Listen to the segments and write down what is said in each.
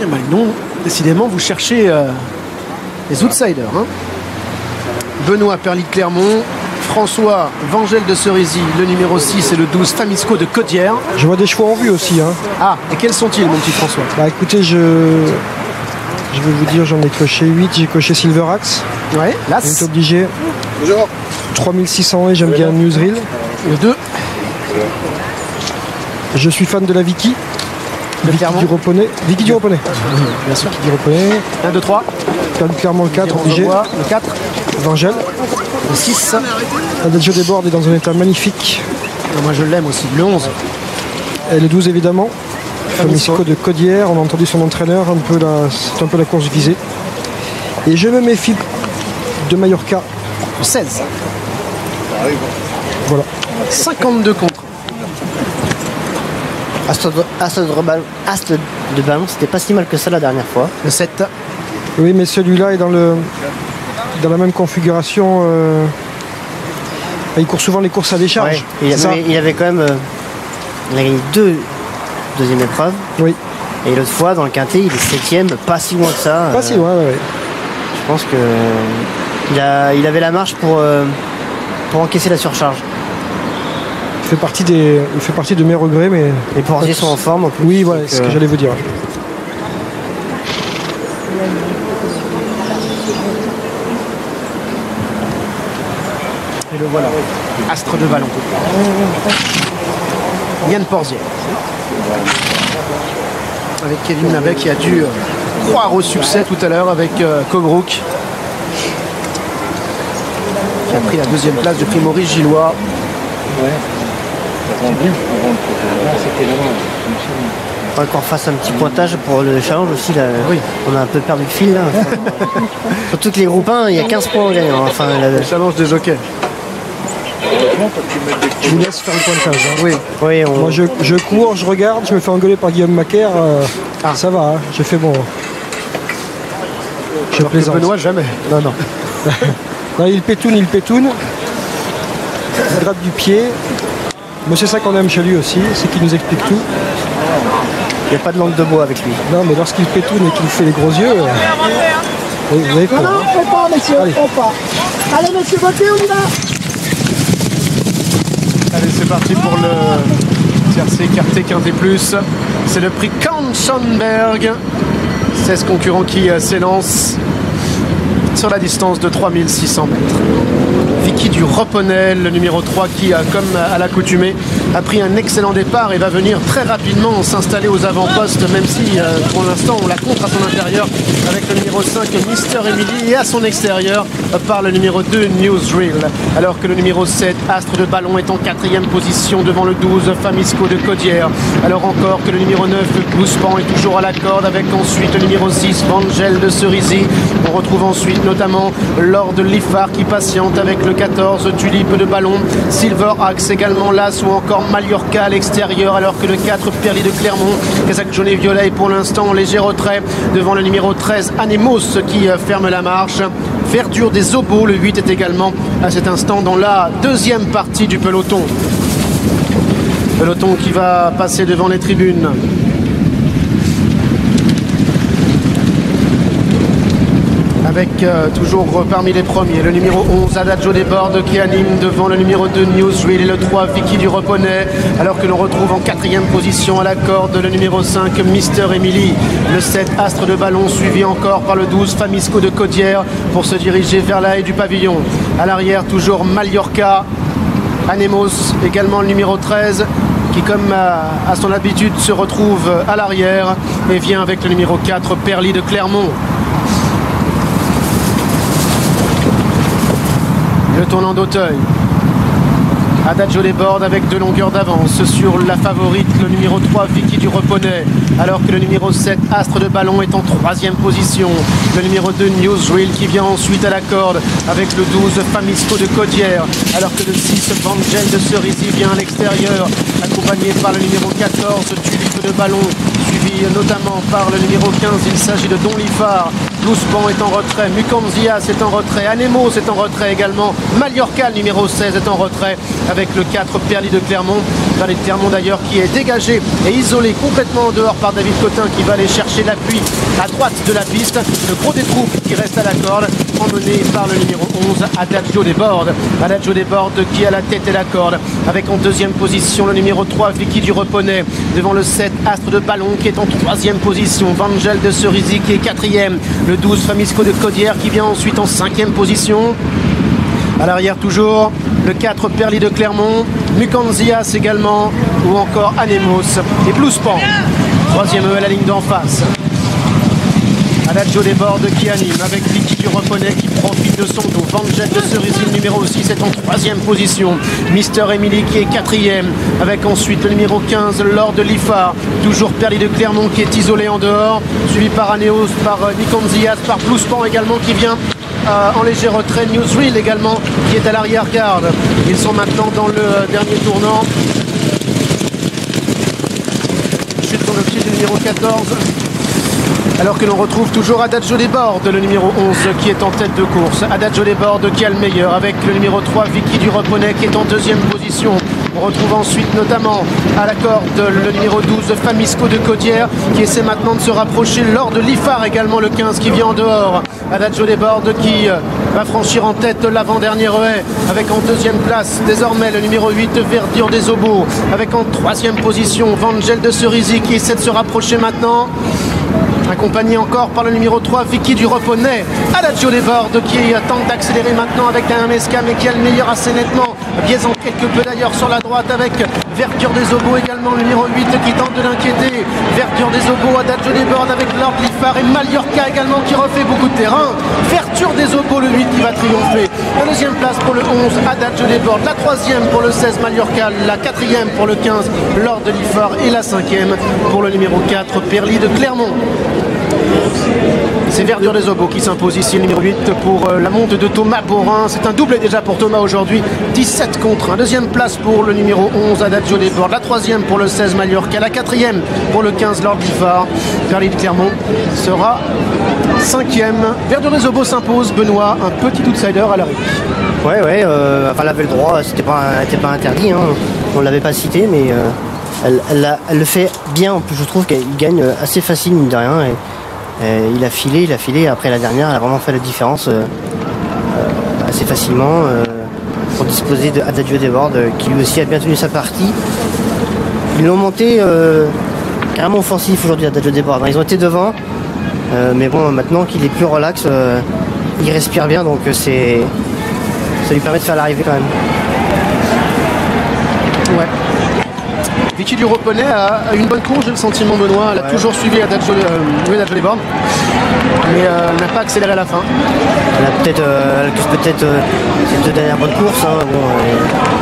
Eh ben, non, décidément, vous cherchez les outsiders. Hein. Benoît Perly de Clermont, François Vangel de Cerisy, le numéro 6 et le 12 Famisco de Caudière. Je vois des chevaux en vue aussi. Hein. Ah, et quels sont-ils, mon petit François? Bah écoutez, je vais vous dire, j'en ai coché 8. J'ai coché Silver Axe. Ouais, là. On est obligé. Bonjour. 3600 et j'aime bien Newsreel. Le 2. Je suis fan de la Vicky. Vicky Clermont. du Reponnet. Vicky du Reponnet. Bien sûr. Vicky du Reponnet. 1, 2, 3. Clairement le 4, obligé. Le 4. Vangel. Le 6. Adagio des Bordes est dans un état magnifique. Moi, je l'aime aussi. Le 11. Et le 12 évidemment. Famisco de Caudière. On a entendu son entraîneur. C'est un peu la course visée. Et je me méfie de Mallorca. Le 16. Voilà. 52 contre. As de ballon, c'était pas si mal que ça la dernière fois. Le 7. Oui, mais celui-là est dans la même configuration. Il court souvent les courses à décharge. Ouais. Il avait quand même il a gagné 2 deuxième épreuves. Oui. Et l'autre fois, dans le quintet, il est 7ème, pas si loin que ça. Pas si loin, ouais. Je pense que il avait la marge pour encaisser la surcharge. Il fait partie de mes regrets, mais. Les portiers sont en forme en plus. Oui, voilà, c'est ce que j'allais vous dire. Et le voilà. Astre de ballon. Yann Porzier. Avec Kevin Navet qui a dû croire au succès tout à l'heure avec Cobrook. Qui a pris la 2e place du prix Maurice Gillois. Il faudrait qu'on fasse un petit pointage pour le challenge aussi. Là. Oui. On a un peu perdu le fil là. Surtout que les groupes 1, il y a 15 points en gagnant. Enfin, Le challenge des jockeys. Je vous laisse faire le pointage. Hein. Oui. oui, Moi, je cours, je regarde, je me fais engueuler par Guillaume Macaire. Ça va, hein, je fais bon. Je plaisante. Benoît, jamais. Non, non. Non, il pétoune. Il gratte du pied. Mais c'est ça qu'on aime chez lui aussi, c'est qu'il nous explique tout. il n'y a pas de langue de bois avec lui. Non, mais lorsqu'il pétoune et qu'il fait les gros yeux, vous avez peur. Non, faut pas, messieurs, faut pas. Allez, messieurs, votez, on y va. Allez, c'est parti pour le tiercé quarté quinté plus. C'est le prix Kampschenberg. 16 concurrents qui s'élancent sur la distance de 3600 mètres. Vicky du Reponnet, le numéro 3 qui, comme à l'accoutumée, a pris un excellent départ et va venir très rapidement s'installer aux avant-postes, même si pour l'instant on la contre à son intérieur avec le numéro 5 Mister Emily et à son extérieur par le numéro 2 Newsreel. Alors que le numéro 7 Astre de Ballon est en 4e position devant le 12 Famisco de Caudière. Alors encore que le numéro 9 Gouspan est toujours à la corde avec ensuite le numéro 6 Vangel de Cerisy. On retrouve ensuite notamment Lord Liffard qui patiente avec le 14 Tulipe de Ballon, Silver Axe également Las ou encore Mallorca à l'extérieur, alors que le 4 Perly de Clermont, Casaque jaune et violet est pour l'instant en léger retrait devant le numéro 13 Anemos qui ferme la marche. Verdure des Obos, le 8 est également à cet instant dans la 2e partie du peloton. Peloton qui va passer devant les tribunes. Avec toujours parmi les premiers le numéro 11 Adagio des Bordes qui anime devant le numéro 2 Newsreel et le 3 Vicky du Reponnet, alors que l'on retrouve en 4e position à la corde le numéro 5 Mister Emily, le 7 Astre de Ballon suivi encore par le 12 Famisco de Caudière pour se diriger vers la haie du pavillon. À l'arrière toujours Mallorca, Anemos, également le numéro 13 qui comme à son habitude se retrouve à l'arrière et vient avec le numéro 4 Perly de Clermont. Le tournant d'Auteuil. Adagio des Bordes avec 2 longueurs d'avance sur la favorite, le numéro 3 Vicky du Reponnet, alors que le numéro 7 Astre de Ballon est en 3e position. Le numéro 2 Newsreel qui vient ensuite à la corde avec le 12 Famisco de Caudière, alors que le 6 Vangel de Cerisy vient à l'extérieur, accompagné par le numéro 14 Tulipe de Ballon, suivi notamment par le numéro 15, il s'agit de Don Lifar. Louspan est en retrait, Mukanzias est en retrait, Anemos est en retrait également, Mallorca, le numéro 16, est en retrait avec le 4, Perlis de Clermont. Perlis de Clermont d'ailleurs qui est dégagé et isolé complètement en dehors par David Cotin qui va aller chercher l'appui à droite de la piste. Le gros des troupes qui reste à la corde, emmené par le numéro 11, Adagio Desbordes. Adagio Desbordes qui a la tête et la corde, avec en deuxième position le numéro 3, Vicky du Reponnet, devant le 7, Astre de Ballon qui est en troisième position, Vangel de Cerisy qui est quatrième, le 12, Famisco de Codière qui vient ensuite en cinquième position. À l'arrière toujours, le 4, Perlis de Clermont, Mukanzias également, ou encore Anemos et Louspan. Troisième à la ligne d'en face. Adagio Desbordes qui anime avec Vicky du Reponnet qui profite de son dos. Vangel de Cerisy, le numéro 6, est en troisième position. Mister Emily qui est quatrième, avec ensuite le numéro 15, Lord de Lifar. Toujours Perlis de Clermont qui est isolé en dehors, suivi par Aneos, par Mukanzias, par Louspan également qui vient en léger retrait. Newsreel également qui est à l'arrière-garde. Ils sont maintenant dans le dernier tournant. Chute sur le pied du numéro 14. Alors que l'on retrouve toujours Adagio Desbordes, le numéro 11 qui est en tête de course. Adagio Desbordes qui a le meilleur avec le numéro 3, Vicky du Reponnet qui est en deuxième position. On retrouve ensuite notamment à la corde le numéro 12, Famisco de Codière qui essaie maintenant de se rapprocher. Lors de Lifar également, le 15 qui vient en dehors. Adagio Desbordes qui va franchir en tête l'avant-dernier haie avec en deuxième place désormais le numéro 8, Verdure des Obos, avec en troisième position Vangel de Cerisy qui essaie de se rapprocher maintenant, accompagné encore par le numéro 3, Vicky du Reponnet. Adagio Desbordes qui tente d'accélérer maintenant avec un MSK mais qui a le meilleur assez nettement, biaisant quelque peu d'ailleurs sur la droite avec Verdure des Obos également, le numéro 8 qui tente de l'inquiéter. Verdure des Obos, Adagio Desbordes avec Lord Lifar et Mallorca également qui refait beaucoup de terrain. Verdure des Obos, le 8 qui va triompher. La deuxième place pour le 11, Adagio Desbordes, la troisième pour le 16, Mallorca, la quatrième pour le 15, Lord de Lifar et la cinquième pour le numéro 4, Perlis de Clermont. C'est Verdure des Obos qui s'impose ici, le numéro 8 pour la monte de Thomas Borin. C'est un doublé déjà pour Thomas aujourd'hui, 17 contre 1. Deuxième place pour le numéro 11, Adagio Desbordes. La troisième pour le 16, Mallorca. La quatrième pour le 15, Lord Lifar. Perlis de Clermont sera cinquième. Verdure des Obos s'impose, Benoît, un petit outsider à l'arrivée. Ouais, enfin, elle avait le droit, c'était pas interdit, hein. On ne l'avait pas cité, mais elle le fait bien. En plus, je trouve qu'elle gagne assez facile, mine de rien. Il a filé. Après la dernière, elle a vraiment fait la différence assez facilement pour disposer de Adagio Desbordes, qui lui aussi a bien tenu sa partie. Ils l'ont monté carrément offensif aujourd'hui, Adagio Desbordes. Ils ont été devant, mais bon, maintenant qu'il est plus relax, il respire bien, donc ça lui permet de faire l'arrivée quand même. Ouais. Vicky du Reponnet a une bonne course, j'ai le sentiment, Benoît. Elle a toujours suivi Adagio Desbordes, mais elle n'a pas accéléré à la fin. Elle a peut-être ces deux dernières bonnes courses. Hein. Bon,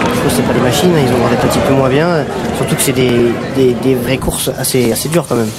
je trouve que c'est pas des machines, ils ont un petit peu moins bien. Surtout que c'est des vraies courses assez dures quand même.